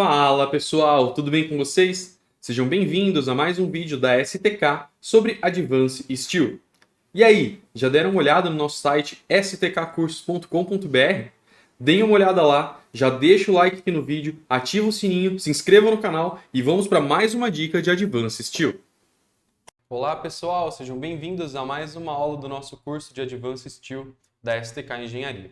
Fala pessoal, tudo bem com vocês? Sejam bem-vindos a mais um vídeo da STK sobre Advanced Steel. E aí, já deram uma olhada no nosso site stkcursos.com.br? Deem uma olhada lá, já deixa o like aqui no vídeo, ativa o sininho, se inscreva no canal e vamos para mais uma dica de Advanced Steel. Olá pessoal, sejam bem-vindos a mais uma aula do nosso curso de Advanced Steel da STK Engenharia.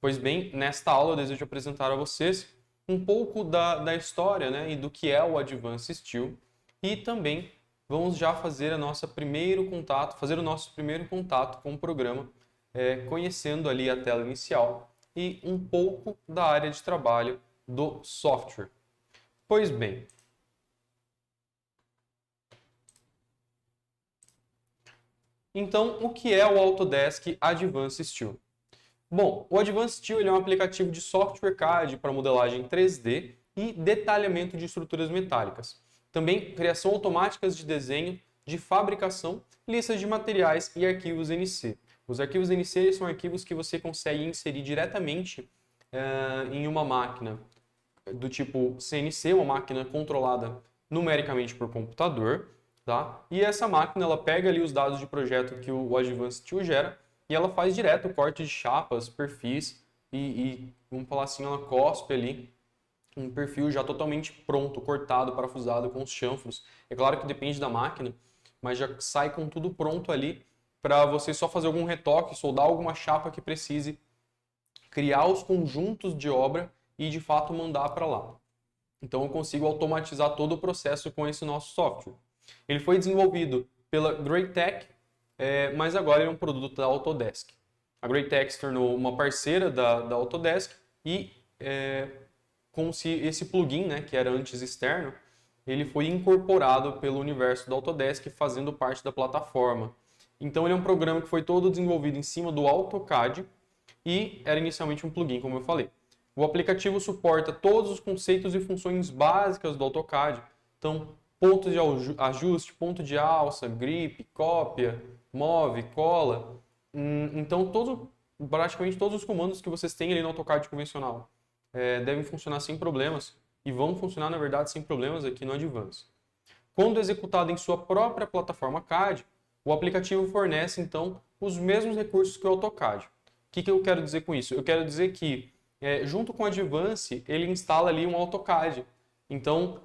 Pois bem, nesta aula eu desejo apresentar a vocês um pouco da história, né, e do que é o Advanced Steel, e também vamos já fazer o nosso primeiro contato com o programa, conhecendo ali a tela inicial e um pouco da área de trabalho do software. Pois bem, então o que é o Autodesk Advanced Steel? Bom, o Advanced Steel é um aplicativo de software CAD para modelagem 3D e detalhamento de estruturas metálicas. Também criação automática de desenho, de fabricação, listas de materiais e arquivos NC. Os arquivos NC são arquivos que você consegue inserir diretamente em uma máquina do tipo CNC, uma máquina controlada numericamente por computador, tá? E essa máquina ela pega ali os dados de projeto que o Advanced Steel gera e ela faz direto o corte de chapas, perfis e vamos falar assim, ela cospe ali um perfil já totalmente pronto, cortado, parafusado com os chanfros. É claro que depende da máquina, mas já sai com tudo pronto ali para você só fazer algum retoque, soldar alguma chapa que precise, criar os conjuntos de obra e de fato mandar para lá. Então eu consigo automatizar todo o processo com esse nosso software. Ele foi desenvolvido pela Greatech, mas agora ele é um produto da Autodesk. A Greatech se tornou uma parceira da Autodesk e como se esse plugin, né, que era antes externo, ele foi incorporado pelo universo da Autodesk, fazendo parte da plataforma. Então ele é um programa que foi todo desenvolvido em cima do AutoCAD e era inicialmente um plugin, como eu falei. O aplicativo suporta todos os conceitos e funções básicas do AutoCAD, então ponto de ajuste, ponto de alça, grip, cópia, move, cola. Então praticamente todos os comandos que vocês têm ali no AutoCAD convencional devem funcionar sem problemas e vão funcionar, na verdade, sem problemas aqui no Advanced. Quando executado em sua própria plataforma CAD, o aplicativo fornece, então, os mesmos recursos que o AutoCAD. O que eu quero dizer com isso? Eu quero dizer que, junto com o Advanced, ele instala ali um AutoCAD. Então,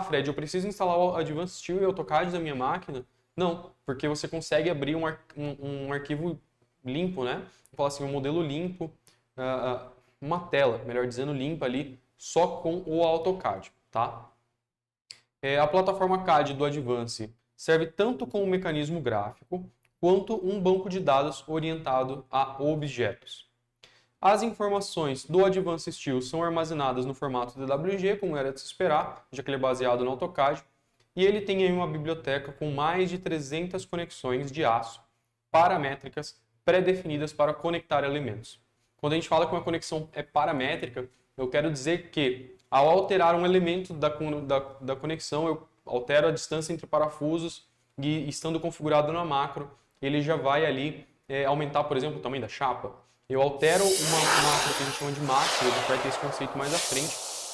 Fred, eu preciso instalar o Advanced Steel e o AutoCAD da minha máquina? Não, porque você consegue abrir um arquivo limpo, né? Vou falar assim, um modelo limpo, uma tela, melhor dizendo, limpa ali, só com o AutoCAD, tá? A plataforma CAD do Advanced serve tanto como um mecanismo gráfico, quanto um banco de dados orientado a objetos. As informações do Advanced Steel são armazenadas no formato DWG, como era de se esperar, já que ele é baseado no AutoCAD, e ele tem aí uma biblioteca com mais de 300 conexões de aço paramétricas pré-definidas para conectar elementos. Quando a gente fala que uma conexão é paramétrica, eu quero dizer que ao alterar um elemento da conexão, eu altero a distância entre parafusos e estando configurado na macro, ele já vai ali aumentar, por exemplo, o tamanho da chapa. Eu altero uma macro que a gente chama de macro, a gente vai ter esse conceito mais à frente,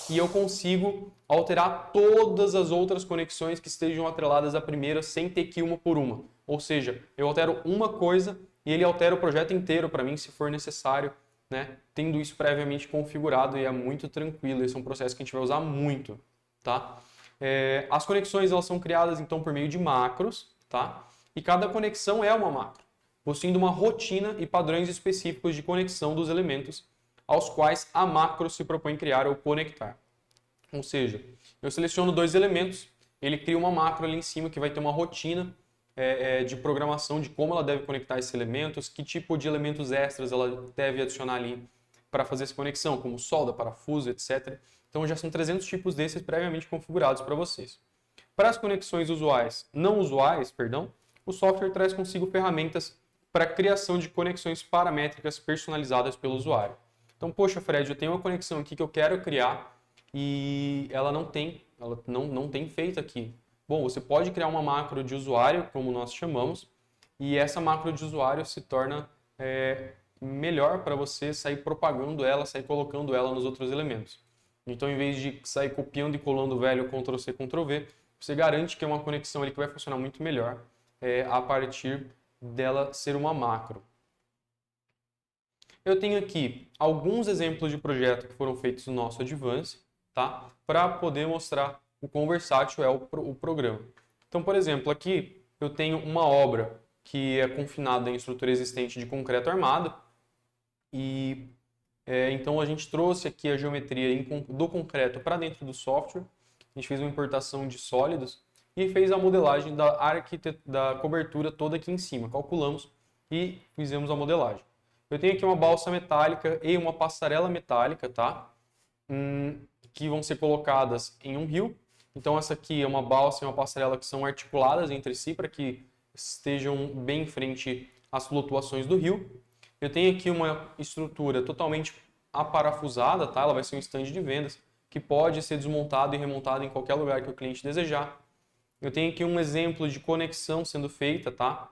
e eu consigo alterar todas as outras conexões que estejam atreladas à primeira sem ter que ir uma por uma. Ou seja, eu altero uma coisa e ele altera o projeto inteiro para mim, se for necessário, né? Tendo isso previamente configurado, e é muito tranquilo. Esse é um processo que a gente vai usar muito, tá? As conexões elas são criadas então por meio de macros, tá? E cada conexão é uma macro, possuindo uma rotina e padrões específicos de conexão dos elementos aos quais a macro se propõe criar ou conectar. Ou seja, eu seleciono dois elementos, ele cria uma macro ali em cima que vai ter uma rotina de programação de como ela deve conectar esses elementos, que tipo de elementos extras ela deve adicionar ali para fazer essa conexão, como solda, parafuso, etc. Então já são 300 tipos desses previamente configurados para vocês. Para as conexões não usuais, o software traz consigo ferramentas para a criação de conexões paramétricas personalizadas pelo usuário. Então, poxa, Fred, eu tenho uma conexão aqui que eu quero criar e ela não tem feito aqui. Bom, você pode criar uma macro de usuário, como nós chamamos, e essa macro de usuário se torna melhor para você sair propagando ela, sair colocando ela nos outros elementos. Então, em vez de sair copiando e colando o velho Ctrl+C, Ctrl+V, você garante que é uma conexão ali que vai funcionar muito melhor a partir dela ser uma macro. Eu tenho aqui alguns exemplos de projeto que foram feitos no nosso Advance, tá? Para poder mostrar o quão versátil é o programa. Então, por exemplo, aqui eu tenho uma obra que é confinada em estrutura existente de concreto armado e então a gente trouxe aqui a geometria do concreto para dentro do software, a gente fez uma importação de sólidos e fez a modelagem da cobertura toda aqui em cima. Calculamos e fizemos a modelagem. Eu tenho aqui uma balsa metálica e uma passarela metálica, tá? Que vão ser colocadas em um rio. Então essa aqui é uma balsa e uma passarela que são articuladas entre si para que estejam bem em frente às flutuações do rio. Eu tenho aqui uma estrutura totalmente aparafusada, tá? Ela vai ser um stand de vendas que pode ser desmontado e remontado em qualquer lugar que o cliente desejar. Eu tenho aqui um exemplo de conexão sendo feita, tá?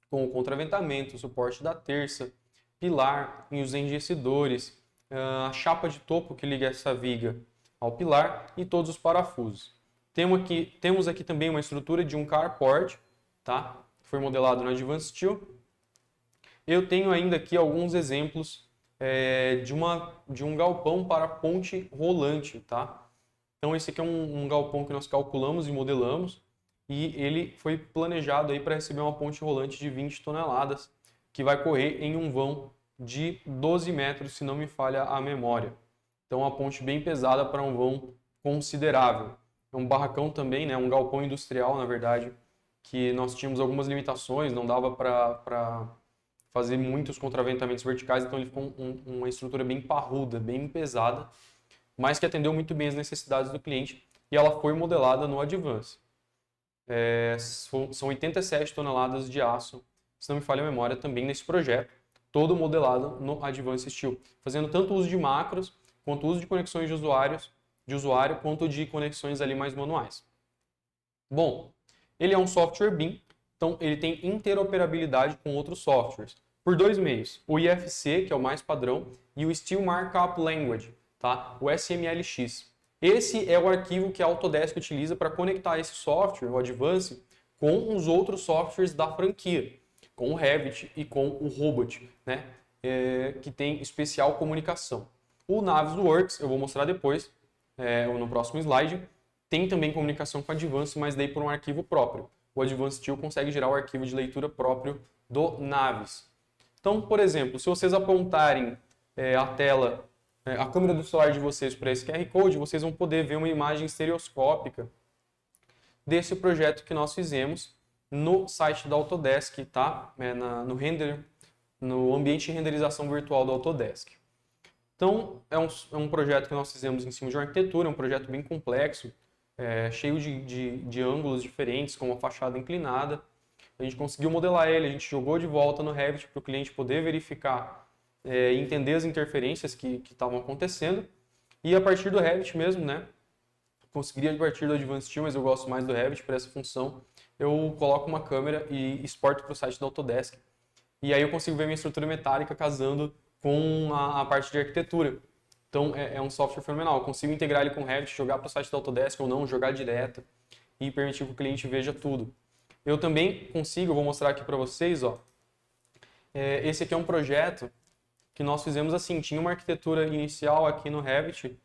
Com o contraventamento, o suporte da terça, pilar e os enrijecedores, a chapa de topo que liga essa viga ao pilar e todos os parafusos. Temos aqui também uma estrutura de um carport, tá? Que foi modelado no Advanced Steel. Eu tenho ainda aqui alguns exemplos de um galpão para ponte rolante, tá? Então esse aqui é um galpão que nós calculamos e modelamos e ele foi planejado aí para receber uma ponte rolante de 20 toneladas que vai correr em um vão de 12 metros, se não me falha a memória. Então uma ponte bem pesada para um vão considerável. É um barracão também, né? Um galpão industrial, na verdade, que nós tínhamos algumas limitações, não dava para fazer muitos contraventamentos verticais, então ele ficou uma estrutura bem parruda, bem pesada, mas que atendeu muito bem as necessidades do cliente e ela foi modelada no Advance. São 87 toneladas de aço, se não me falha a memória, também nesse projeto, todo modelado no Advance Steel, fazendo tanto uso de macros, quanto uso de conexões de usuário, quanto de conexões ali mais manuais. Bom, ele é um software BIM, então ele tem interoperabilidade com outros softwares, por dois meios, o IFC, que é o mais padrão, e o Steel Markup Language, tá? O SMLX. Esse é o arquivo que a Autodesk utiliza para conectar esse software, o Advance, com os outros softwares da franquia, com o Revit e com o Robot, né? Que tem especial comunicação. O Navisworks, eu vou mostrar depois, ou no próximo slide, tem também comunicação com o Advance, mas daí por um arquivo próprio. O Advanced Steel consegue gerar o arquivo de leitura próprio do Navis. Então, por exemplo, se vocês apontarem a tela, a câmera do celular de vocês para esse QR Code, vocês vão poder ver uma imagem estereoscópica desse projeto que nós fizemos no site da Autodesk, tá? No ambiente de renderização virtual da Autodesk. Então, é um projeto que nós fizemos em cima de uma arquitetura, um projeto bem complexo, cheio de ângulos diferentes, com uma fachada inclinada. A gente conseguiu modelar ele, a gente jogou de volta no Revit para o cliente poder verificar e entender as interferências que estavam acontecendo. E a partir do Revit mesmo, né? Conseguiria a partir do Advanced Steel, mas eu gosto mais do Revit para essa função. Eu coloco uma câmera e exporto para o site da Autodesk. E aí eu consigo ver minha estrutura metálica casando com a parte de arquitetura. Então é um software fenomenal. Eu consigo integrar ele com o Revit, jogar para o site da Autodesk ou não, jogar direto e permitir que o cliente veja tudo. Eu também consigo, eu vou mostrar aqui para vocês, ó. Esse aqui é um projeto que nós fizemos assim, tinha uma arquitetura inicial aqui no Revit,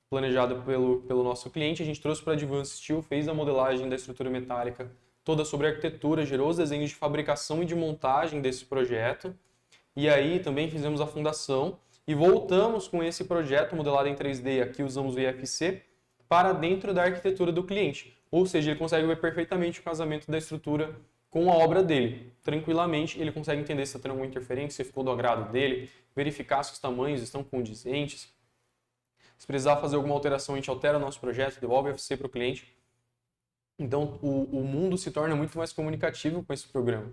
planejada pelo nosso cliente, a gente trouxe para a Advanced Steel, fez a modelagem da estrutura metálica toda sobre a arquitetura, gerou os desenhos de fabricação e de montagem desse projeto, e aí também fizemos a fundação e voltamos com esse projeto modelado em 3D, aqui usamos o IFC, para dentro da arquitetura do cliente. Ou seja, ele consegue ver perfeitamente o casamento da estrutura com a obra dele. Tranquilamente, ele consegue entender se está tendo alguma interferência, se ficou do agrado dele, verificar se os tamanhos estão condizentes. Se precisar fazer alguma alteração, a gente altera o nosso projeto, devolve o IFC para o cliente. Então, o mundo se torna muito mais comunicativo com esse programa.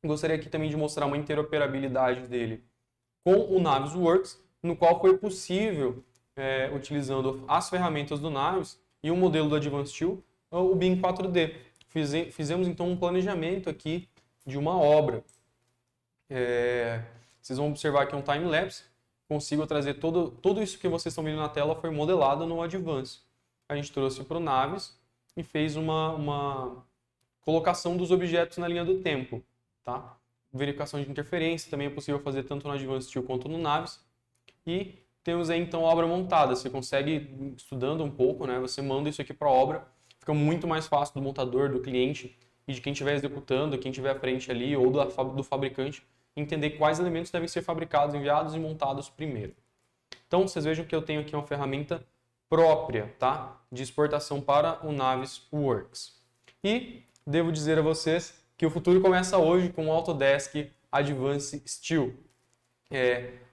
Gostaria aqui também de mostrar uma interoperabilidade dele com o Navisworks, no qual foi possível, utilizando as ferramentas do Navis e o modelo do Advanced Steel, o BIM 4D. Fizemos então um planejamento aqui de uma obra. Vocês vão observar aqui um time-lapse consigo trazer tudo isso que vocês estão vendo na tela foi modelado no Advance. A gente trouxe para o Naves e fez uma colocação dos objetos na linha do tempo, tá? Verificação de interferência também é possível fazer tanto no Advanced Steel quanto no Naves. E temos aí então a obra montada. Você consegue, estudando um pouco, né? Você manda isso aqui para a obra, fica muito mais fácil do montador, do cliente e de quem estiver executando, quem estiver à frente ali ou do fabricante, entender quais elementos devem ser fabricados, enviados e montados primeiro. Então vocês vejam que eu tenho aqui uma ferramenta própria, tá? De exportação para o Navisworks. E devo dizer a vocês que o futuro começa hoje com o Autodesk Advanced Steel.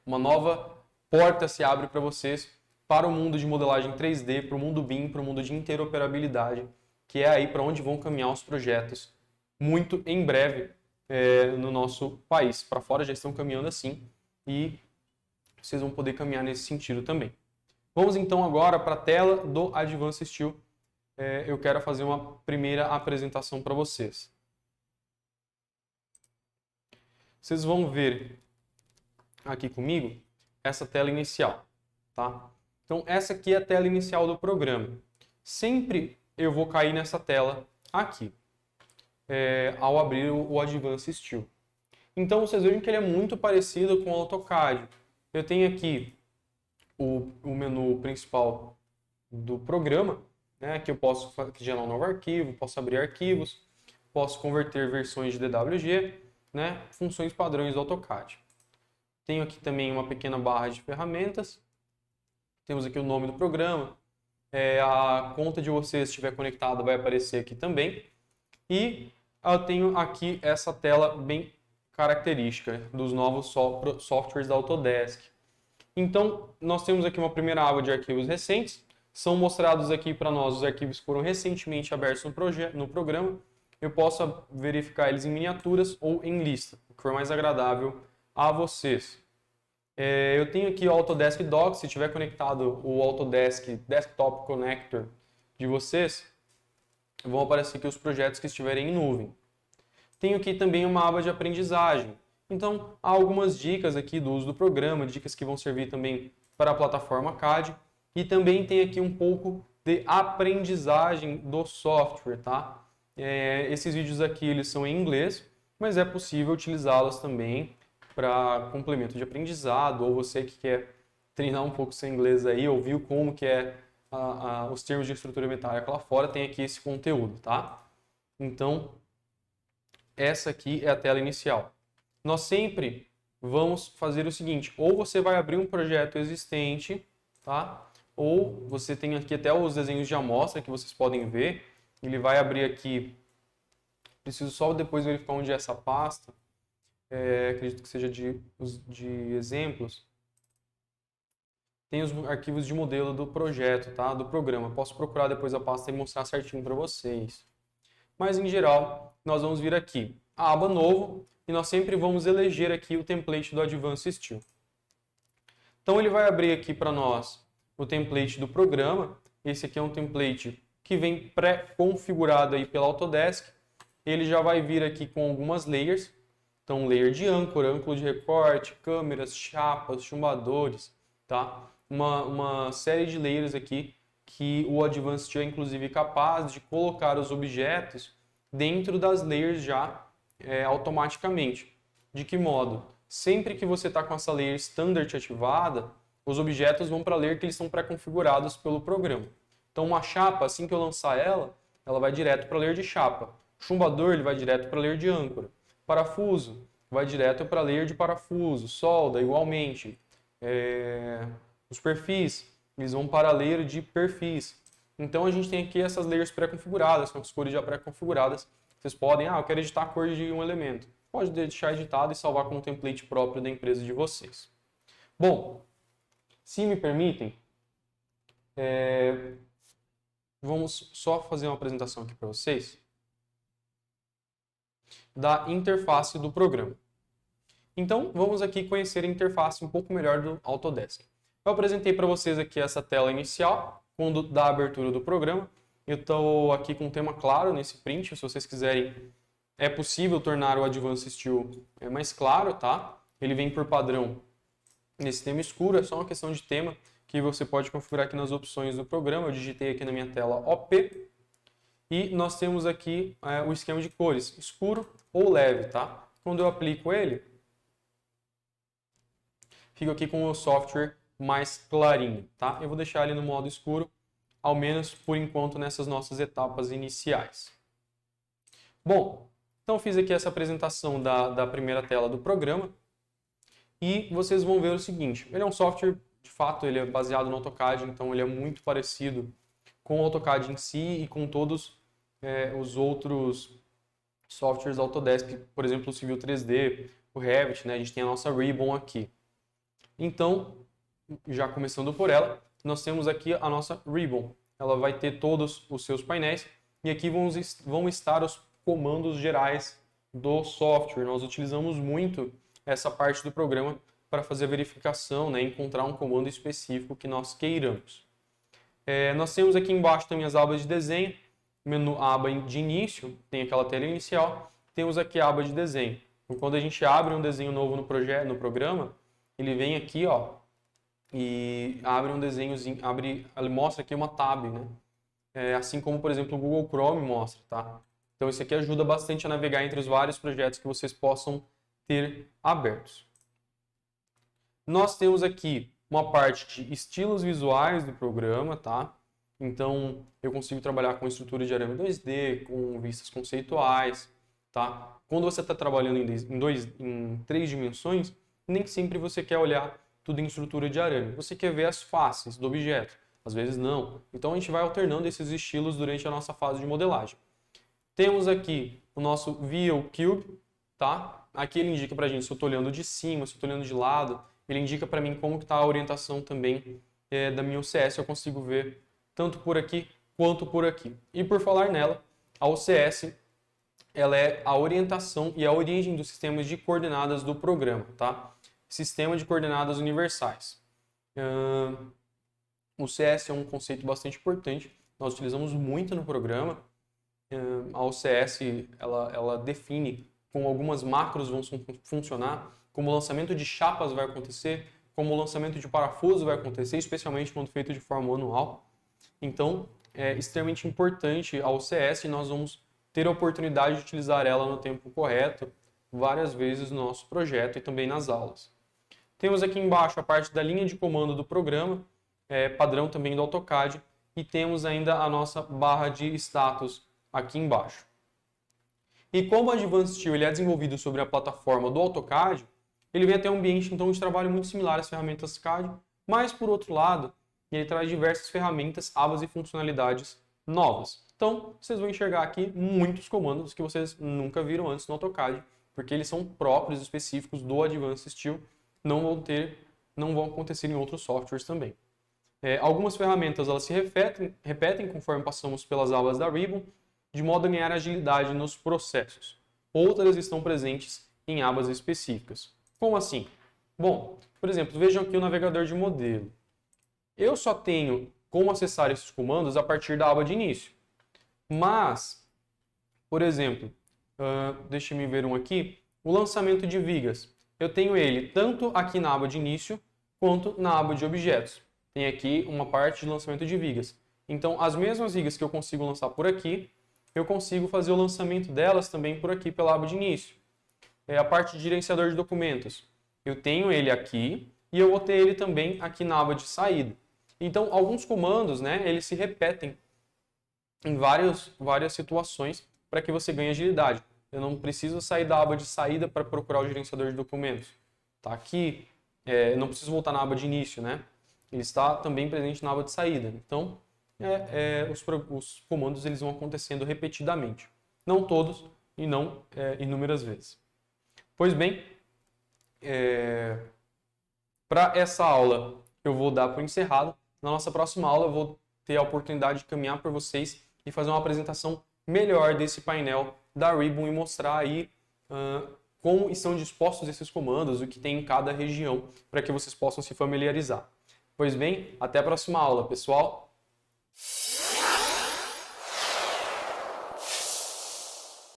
Uma nova porta se abre para vocês para o mundo de modelagem 3D, para o mundo BIM, para o mundo de interoperabilidade, que é aí para onde vão caminhar os projetos muito em breve no nosso país. Para fora já estão caminhando assim e vocês vão poder caminhar nesse sentido também. Vamos então agora para a tela do Advanced Steel. Eu quero fazer uma primeira apresentação para vocês. Vocês vão ver aqui comigo essa tela inicial, tá? Então essa aqui é a tela inicial do programa. Sempre eu vou cair nessa tela aqui, ao abrir o Advanced Steel. Então vocês veem que ele é muito parecido com o AutoCAD. Eu tenho aqui o menu principal do programa, né, que eu posso gerar um novo arquivo, posso abrir arquivos, posso converter versões de DWG, né, funções padrões do AutoCAD. Tenho aqui também uma pequena barra de ferramentas. Temos aqui o nome do programa. A conta de vocês, se estiver conectada, vai aparecer aqui também. E eu tenho aqui essa tela bem característica dos novos softwares da Autodesk. Então, nós temos aqui uma primeira aba de arquivos recentes. São mostrados aqui para nós os arquivos que foram recentemente abertos no programa. Eu posso verificar eles em miniaturas ou em lista, o que for mais agradável a vocês. Eu tenho aqui o Autodesk Docs. Se tiver conectado o Autodesk Desktop Connector de vocês, vão aparecer aqui os projetos que estiverem em nuvem. Tenho aqui também uma aba de aprendizagem. Então, há algumas dicas aqui do uso do programa, dicas que vão servir também para a plataforma CAD. E também tem aqui um pouco de aprendizagem do software, tá? Esses vídeos aqui eles são em inglês, mas é possível utilizá-los também para complemento de aprendizado, ou você que quer treinar um pouco seu inglês aí, ou viu como que os termos de estrutura metálica lá fora, tem aqui esse conteúdo, tá? Então, essa aqui é a tela inicial. Nós sempre vamos fazer o seguinte, ou você vai abrir um projeto existente, tá? Ou você tem aqui até os desenhos de amostra que vocês podem ver. Ele vai abrir aqui, preciso só depois verificar onde é essa pasta. Acredito que seja de exemplos. Tem os arquivos de modelo do projeto, tá? Do programa. Posso procurar depois a pasta e mostrar certinho para vocês. Mas em geral, nós vamos vir aqui, a aba novo, e nós sempre vamos eleger aqui o template do Advanced Steel. Então ele vai abrir aqui para nós o template do programa. Esse aqui é um template que vem pré-configurado aí pela Autodesk. Ele já vai vir aqui com algumas layers. Então, layer de âncora, ângulo de recorte, câmeras, chapas, chumbadores, tá? Uma série de layers aqui que o Advanced Steel é inclusive capaz de colocar os objetos dentro das layers já automaticamente. De que modo? Sempre que você está com essa layer standard ativada, os objetos vão para a layer que eles são pré-configurados pelo programa. Então uma chapa, assim que eu lançar ela vai direto para a layer de chapa. Chumbador, ele vai direto para a layer de âncora. Parafuso, vai direto para a layer de parafuso. Solda, igualmente. Os perfis, eles vão para a layer de perfis. Então a gente tem aqui essas layers pré-configuradas, com as cores já pré-configuradas. Vocês podem, eu quero editar a cor de um elemento. Pode deixar editado e salvar como template próprio da empresa de vocês. Bom, se me permitem, vamos só fazer uma apresentação aqui para vocês da interface do programa. Então, vamos aqui conhecer a interface um pouco melhor do Autodesk. Eu apresentei para vocês aqui essa tela inicial, quando da abertura do programa. Eu estou aqui com um tema claro nesse print, se vocês quiserem, é possível tornar o Advanced Steel mais claro, tá? Ele vem por padrão nesse tema escuro, é só uma questão de tema que você pode configurar aqui nas opções do programa. Eu digitei aqui na minha tela OP e nós temos aqui o esquema de cores, escuro ou leve, tá? Quando eu aplico ele, fico aqui com o software mais clarinho, tá? Eu vou deixar ele no modo escuro, ao menos por enquanto nessas nossas etapas iniciais. Bom, então fiz aqui essa apresentação da primeira tela do programa e vocês vão ver o seguinte, ele é um software, de fato, ele é baseado no AutoCAD, então ele é muito parecido com o AutoCAD em si e com todos os outros softwares Autodesk, por exemplo, o Civil 3D, o Revit, né? A gente tem a nossa Ribbon aqui. Então, já começando por ela, nós temos aqui a nossa Ribbon. Ela vai ter todos os seus painéis e aqui vão estar os comandos gerais do software. Nós utilizamos muito essa parte do programa para fazer a verificação, né, encontrar um comando específico que nós queiramos. Nós temos aqui embaixo também as abas de desenho, a aba de início, tem aquela tela inicial, temos aqui a aba de desenho. Então, quando a gente abre um desenho novo no programa, ele vem aqui, ó, e abre um desenhozinho, ele mostra aqui uma tab, né? Assim como, por exemplo, o Google Chrome mostra, tá? Então isso aqui ajuda bastante a navegar entre os vários projetos que vocês possam ter abertos. Nós temos aqui uma parte de estilos visuais do programa, tá? Então eu consigo trabalhar com estrutura de arame 2D, com vistas conceituais, tá? Quando você está trabalhando em 3 dimensões, nem sempre você quer olhar tudo em estrutura de arame. Você quer ver as faces do objeto. Às vezes não. Então a gente vai alternando esses estilos durante a nossa fase de modelagem. Temos aqui o nosso View Cube, tá? Aqui ele indica pra gente se eu estou olhando de cima, se eu estou olhando de lado. Ele indica para mim como está a orientação também da minha OCS. Eu consigo ver tanto por aqui quanto por aqui. E por falar nela, a OCS ela é a orientação e a origem dos sistemas de coordenadas do programa, tá? Sistema de coordenadas universais. O CS é um conceito bastante importante, nós utilizamos muito no programa. A OCS ela define como algumas macros vão funcionar, como o lançamento de chapas vai acontecer, como o lançamento de parafuso vai acontecer, especialmente quando feito de forma manual. Então, é extremamente importante a OCS e nós vamos ter a oportunidade de utilizar ela no tempo correto várias vezes no nosso projeto e também nas aulas. Temos aqui embaixo a parte da linha de comando do programa, padrão também do AutoCAD, e temos ainda a nossa barra de status aqui embaixo. E como o Advanced Steel ele é desenvolvido sobre a plataforma do AutoCAD, ele vem até um ambiente então, de trabalho muito similar às ferramentas CAD, mas por outro lado, ele traz diversas ferramentas, abas e funcionalidades novas. Então, vocês vão enxergar aqui muitos comandos que vocês nunca viram antes no AutoCAD, porque eles são próprios, específicos do Advanced Steel, não vão acontecer em outros softwares também. Algumas ferramentas elas se repetem conforme passamos pelas abas da Ribbon, de modo a ganhar agilidade nos processos. Outras estão presentes em abas específicas. Como assim? Bom, por exemplo, vejam aqui o navegador de modelo. Eu só tenho como acessar esses comandos a partir da aba de início. Mas, por exemplo, deixa-me ver um aqui, o lançamento de vigas. Eu tenho ele tanto aqui na aba de início, quanto na aba de objetos. Tem aqui uma parte de lançamento de vigas. Então, as mesmas vigas que eu consigo lançar por aqui, eu consigo fazer o lançamento delas também por aqui pela aba de início. A parte de gerenciador de documentos. Eu tenho ele aqui e eu vou ter ele também aqui na aba de saída. Então, alguns comandos, né, eles se repetem em várias situações para que você ganhe agilidade. Eu não preciso sair da aba de saída para procurar o gerenciador de documentos. Tá aqui, não preciso voltar na aba de início, né? Ele está também presente na aba de saída. Então, os comandos eles vão acontecendo repetidamente. Não todos e não inúmeras vezes. Pois bem, para essa aula eu vou dar por encerrado. Na nossa próxima aula eu vou ter a oportunidade de caminhar por vocês e fazer uma apresentação melhor desse painel da Ribbon e mostrar aí como estão dispostos esses comandos, o que tem em cada região, para que vocês possam se familiarizar. Pois bem, até a próxima aula, pessoal!